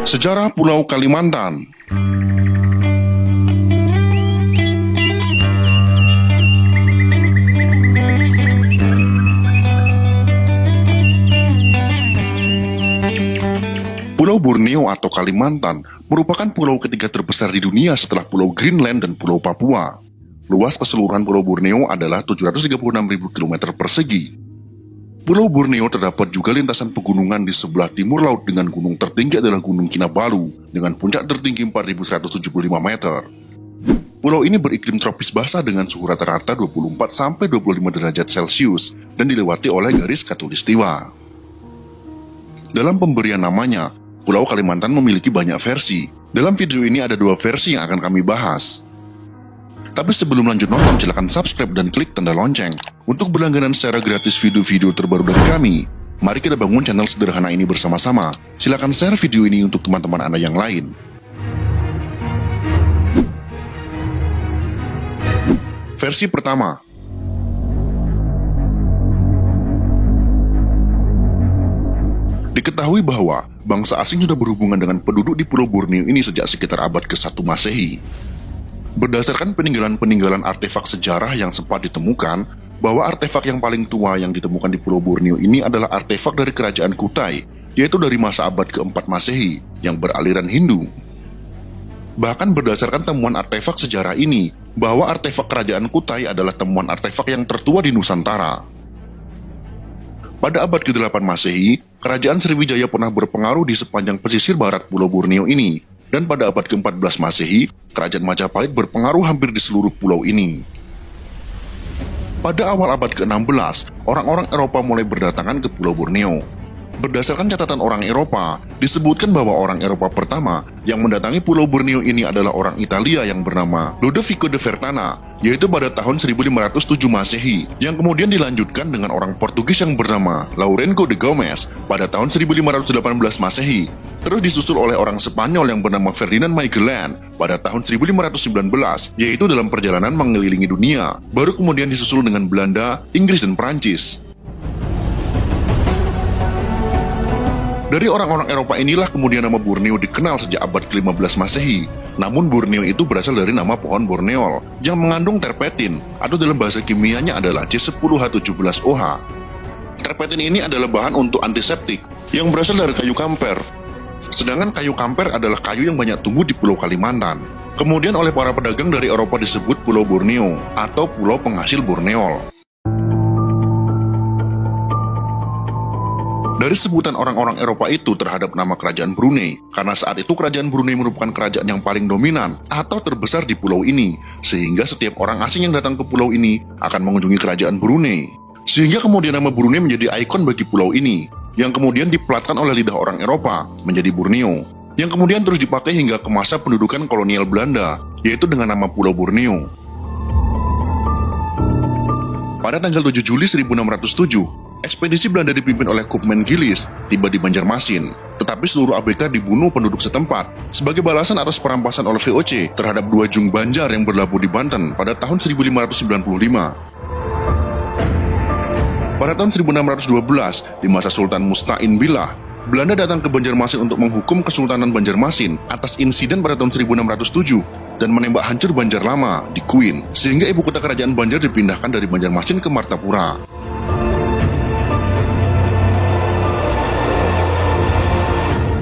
Sejarah Pulau Kalimantan. Pulau Borneo atau Kalimantan merupakan pulau ketiga terbesar di dunia setelah Pulau Greenland dan Pulau Papua. Luas keseluruhan Pulau Borneo adalah 736.000 km persegi. Pulau Borneo terdapat juga lintasan pegunungan di sebelah timur laut dengan gunung tertinggi adalah Gunung Kinabalu dengan puncak tertinggi 4.175 meter. Pulau ini beriklim tropis basah dengan suhu rata-rata 24-25 derajat Celcius dan dilewati oleh garis khatulistiwa. Dalam pemberian namanya, Pulau Kalimantan memiliki banyak versi. Dalam video ini ada 2 versi yang akan kami bahas. Tapi sebelum lanjut nonton, silakan subscribe dan klik tanda lonceng untuk berlangganan secara gratis video-video terbaru dari kami. Mari kita bangun channel sederhana ini bersama-sama. Silakan share video ini untuk teman-teman Anda yang lain. Versi pertama. Diketahui bahwa bangsa asing sudah berhubungan dengan penduduk di Pulau Borneo ini sejak sekitar abad ke-1 Masehi. Berdasarkan peninggalan-peninggalan artefak sejarah yang sempat ditemukan, bahwa artefak yang paling tua yang ditemukan di Pulau Borneo ini adalah artefak dari Kerajaan Kutai, yaitu dari masa abad ke-4 Masehi, yang beraliran Hindu. Bahkan berdasarkan temuan artefak sejarah ini, bahwa artefak Kerajaan Kutai adalah temuan artefak yang tertua di Nusantara. Pada abad ke-8 Masehi, Kerajaan Sriwijaya pernah berpengaruh di sepanjang pesisir barat Pulau Borneo ini, dan pada abad ke-14 Masehi, Kerajaan Majapahit berpengaruh hampir di seluruh pulau ini. Pada awal abad ke-16, orang-orang Eropa mulai berdatangan ke Pulau Borneo. Berdasarkan catatan orang Eropa, disebutkan bahwa orang Eropa pertama yang mendatangi Pulau Borneo ini adalah orang Italia yang bernama Lodovico de Vertana, yaitu pada tahun 1507 Masehi, yang kemudian dilanjutkan dengan orang Portugis yang bernama Lourenço de Gomes pada tahun 1518 Masehi, terus disusul oleh orang Spanyol yang bernama Ferdinand Magellan pada tahun 1519, yaitu dalam perjalanan mengelilingi dunia, baru kemudian disusul dengan Belanda, Inggris, dan Prancis. Dari orang-orang Eropa inilah kemudian nama Borneo dikenal sejak abad ke-15 Masehi. Namun Borneo itu berasal dari nama pohon borneol yang mengandung terpentin atau dalam bahasa kimianya adalah C10H17OH. Terpentin ini adalah bahan untuk antiseptik yang berasal dari kayu kamper. Sedangkan kayu kamper adalah kayu yang banyak tumbuh di Pulau Kalimantan. Kemudian oleh para pedagang dari Eropa disebut Pulau Borneo atau Pulau Penghasil Borneol. Dari sebutan orang-orang Eropa itu terhadap nama kerajaan Brunei, karena saat itu kerajaan Brunei merupakan kerajaan yang paling dominan atau terbesar di pulau ini, sehingga setiap orang asing yang datang ke pulau ini akan mengunjungi kerajaan Brunei. Sehingga kemudian nama Brunei menjadi ikon bagi pulau ini, yang kemudian dipelatkan oleh lidah orang Eropa menjadi Borneo, yang kemudian terus dipakai hingga ke masa pendudukan kolonial Belanda, yaitu dengan nama Pulau Borneo. Pada tanggal 7 Juli 1607, ekspedisi Belanda dipimpin oleh Koopman Gillis tiba di Banjarmasin, tetapi seluruh ABK dibunuh penduduk setempat sebagai balasan atas perampasan oleh VOC terhadap 2 Jung Banjar yang berlabuh di Banten pada tahun 1595. Pada tahun 1612, di masa Sultan Musta'in Billah, Belanda datang ke Banjarmasin untuk menghukum Kesultanan Banjarmasin atas insiden pada tahun 1607 dan menembak hancur Banjar Lama di Kuin, sehingga ibu kota kerajaan Banjar dipindahkan dari Banjarmasin ke Martapura.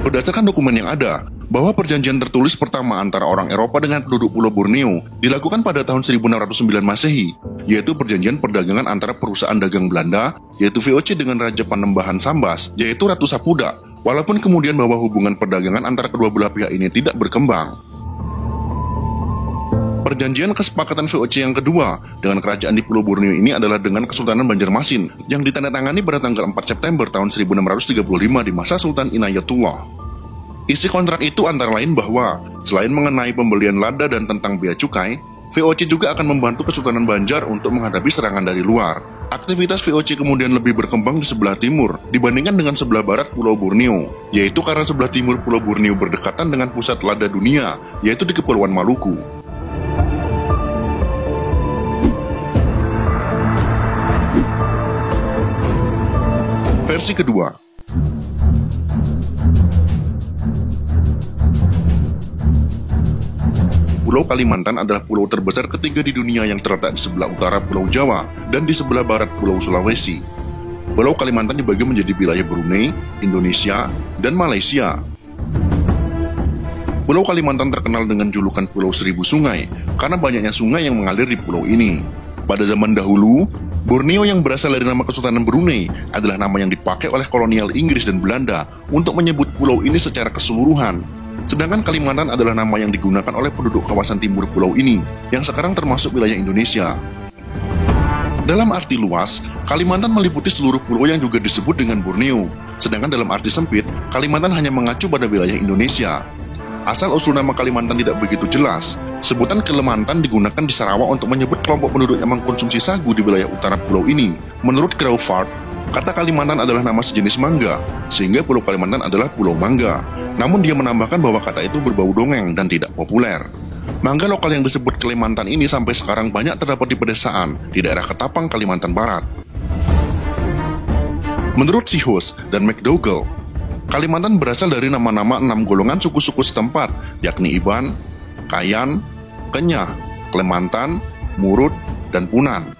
Berdasarkan dokumen yang ada, bahwa perjanjian tertulis pertama antara orang Eropa dengan penduduk Pulau Borneo dilakukan pada tahun 1609 Masehi, yaitu perjanjian perdagangan antara perusahaan dagang Belanda, yaitu VOC dengan Raja Panembahan Sambas, yaitu Ratu Sapuda, walaupun kemudian bahwa hubungan perdagangan antara kedua belah pihak ini tidak berkembang. Perjanjian kesepakatan VOC yang kedua dengan kerajaan di Pulau Borneo ini adalah dengan Kesultanan Banjarmasin yang ditandatangani pada tanggal 4 September tahun 1635 di masa Sultan Inayatullah. Isi kontrak itu antara lain bahwa selain mengenai pembelian lada dan tentang bea cukai, VOC juga akan membantu Kesultanan Banjar untuk menghadapi serangan dari luar. Aktivitas VOC kemudian lebih berkembang di sebelah timur dibandingkan dengan sebelah barat Pulau Borneo, yaitu karena sebelah timur Pulau Borneo berdekatan dengan pusat lada dunia, yaitu di Kepulauan Maluku. Versi kedua. Pulau Kalimantan adalah pulau terbesar ketiga di dunia yang terletak di sebelah utara Pulau Jawa dan di sebelah barat Pulau Sulawesi. Pulau Kalimantan dibagi menjadi wilayah Brunei, Indonesia, dan Malaysia. Pulau Kalimantan terkenal dengan julukan Pulau Seribu Sungai karena banyaknya sungai yang mengalir di pulau ini. Pada zaman dahulu, Borneo yang berasal dari nama Kesultanan Brunei adalah nama yang dipakai oleh kolonial Inggris dan Belanda untuk menyebut pulau ini secara keseluruhan. Sedangkan Kalimantan adalah nama yang digunakan oleh penduduk kawasan timur pulau ini, yang sekarang termasuk wilayah Indonesia. Dalam arti luas, Kalimantan meliputi seluruh pulau yang juga disebut dengan Borneo. Sedangkan dalam arti sempit, Kalimantan hanya mengacu pada wilayah Indonesia. Asal-usul nama Kalimantan tidak begitu jelas. Sebutan Kalimantan digunakan di Sarawak untuk menyebut kelompok penduduk yang mengkonsumsi sagu di wilayah utara pulau ini. Menurut Crawford, kata Kalimantan adalah nama sejenis mangga, sehingga Pulau Kalimantan adalah Pulau Mangga. Namun dia menambahkan bahwa kata itu berbau dongeng dan tidak populer. Mangga lokal yang disebut Kalimantan ini sampai sekarang banyak terdapat di pedesaan di daerah Ketapang, Kalimantan Barat. Menurut Sihus dan McDougall, Kalimantan berasal dari nama-nama 6 golongan suku-suku setempat, yakni Iban, Kayan, Kenyah, Klemantan, Murut, dan Punan.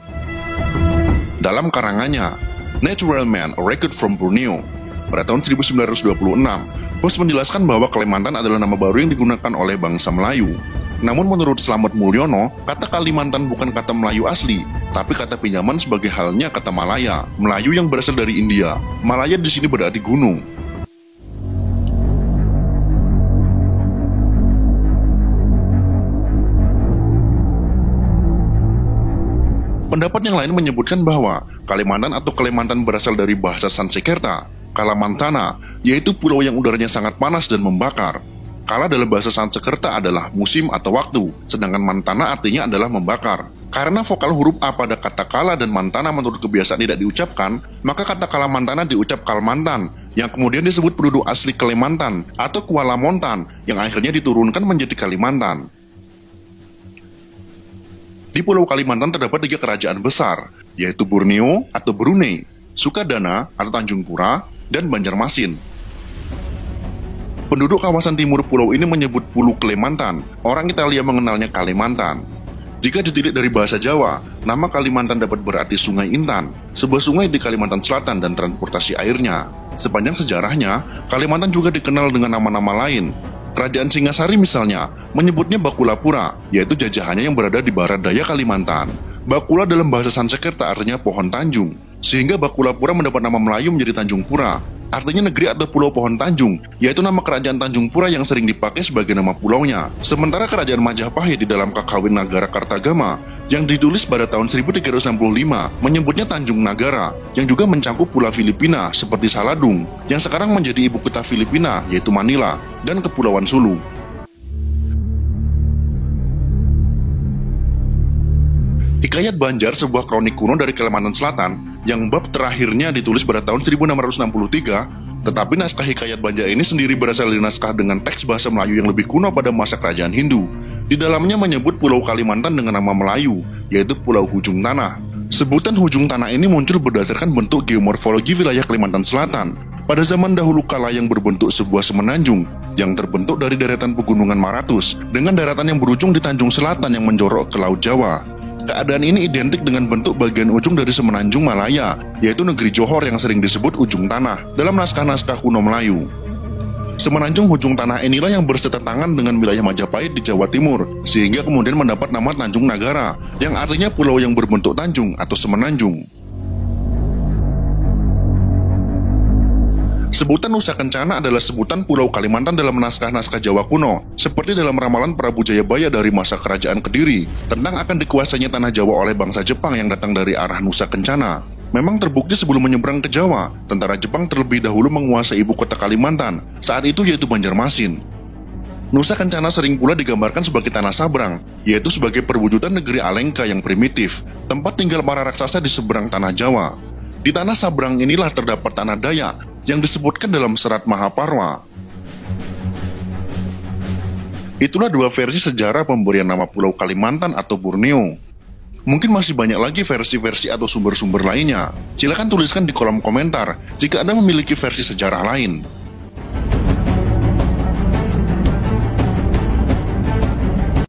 Dalam karangannya, Natural Man, A Record from Borneo, pada tahun 1926, Bos menjelaskan bahwa Kalimantan adalah nama baru yang digunakan oleh bangsa Melayu. Namun menurut Slamet Mulyono, kata Kalimantan bukan kata Melayu asli, tapi kata pinjaman sebagai halnya kata Malaya, Melayu yang berasal dari India. Malaya di sini berarti gunung. Pendapat yang lain menyebutkan bahwa Kalimantan atau Kalimantan berasal dari bahasa Sanskerta, Kalamantana, yaitu pulau yang udaranya sangat panas dan membakar. Kala dalam bahasa Sanskerta adalah musim atau waktu, sedangkan Mantana artinya adalah membakar. Karena vokal huruf A pada kata Kala dan Mantana menurut kebiasaan tidak diucapkan, maka kata Kalamantana diucap Kalmantan, yang kemudian disebut penduduk asli Kalimantan atau Kuala Montan, yang akhirnya diturunkan menjadi Kalimantan. Di Pulau Kalimantan terdapat 3 kerajaan besar, yaitu Borneo atau Brunei, Sukadana atau Tanjung Pura, dan Banjarmasin. Penduduk kawasan timur pulau ini menyebut Pulau Kalimantan. Orang Italia mengenalnya Kalimantan. Jika ditilik dari bahasa Jawa, nama Kalimantan dapat berarti Sungai Intan, sebuah sungai di Kalimantan Selatan dan transportasi airnya. Sepanjang sejarahnya, Kalimantan juga dikenal dengan nama-nama lain. Kerajaan Singasari misalnya menyebutnya Bakulapura, yaitu jajahannya yang berada di barat daya Kalimantan. Bakula dalam bahasa Sanskerta artinya pohon tanjung, sehingga Bakulapura mendapat nama Melayu menjadi Tanjung Pura, artinya negeri atau pulau pohon tanjung, yaitu nama kerajaan Tanjung Pura yang sering dipakai sebagai nama pulaunya. Sementara kerajaan Majapahit di dalam Kakawin Nagara Kartagama yang ditulis pada tahun 1365 menyebutnya Tanjung Nagara, yang juga mencakup pulau Filipina seperti Saladung, yang sekarang menjadi ibu kota Filipina yaitu Manila, dan Kepulauan Sulu. Hikayat Banjar, sebuah kronik kuno dari Kalimantan Selatan, yang bab terakhirnya ditulis pada tahun 1663, tetapi naskah Hikayat Banjar ini sendiri berasal dari naskah dengan teks bahasa Melayu yang lebih kuno pada masa kerajaan Hindu. Di dalamnya menyebut Pulau Kalimantan dengan nama Melayu, yaitu Pulau Hujung Tanah. Sebutan Hujung Tanah ini muncul berdasarkan bentuk geomorfologi wilayah Kalimantan Selatan. Pada zaman dahulu kala yang berbentuk sebuah semenanjung, yang terbentuk dari deretan pegunungan Maratus, dengan daratan yang berujung di Tanjung Selatan yang menjorok ke Laut Jawa. Keadaan ini identik dengan bentuk bagian ujung dari semenanjung Malaya, yaitu negeri Johor yang sering disebut Ujung Tanah dalam naskah-naskah kuno Melayu. Semenanjung Ujung Tanah inilah yang bersetetangan dengan wilayah Majapahit di Jawa Timur, sehingga kemudian mendapat nama Tanjung Nagara, yang artinya pulau yang berbentuk tanjung atau semenanjung. Sebutan Nusa Kencana adalah sebutan Pulau Kalimantan dalam naskah-naskah Jawa kuno, seperti dalam ramalan Prabu Jayabaya dari masa kerajaan Kediri, tentang akan dikuasainya tanah Jawa oleh bangsa Jepang yang datang dari arah Nusa Kencana. Memang terbukti sebelum menyeberang ke Jawa, tentara Jepang terlebih dahulu menguasai ibu kota Kalimantan, saat itu yaitu Banjarmasin. Nusa Kencana sering pula digambarkan sebagai tanah sabrang, yaitu sebagai perwujudan negeri Alengka yang primitif, tempat tinggal para raksasa di seberang tanah Jawa. Di tanah sabrang inilah terdapat tanah Dayak, yang disebutkan dalam serat Mahaparwa. Itulah 2 versi sejarah pemberian nama Pulau Kalimantan atau Borneo. Mungkin masih banyak lagi versi-versi atau sumber-sumber lainnya. Silakan tuliskan di kolom komentar jika Anda memiliki versi sejarah lain.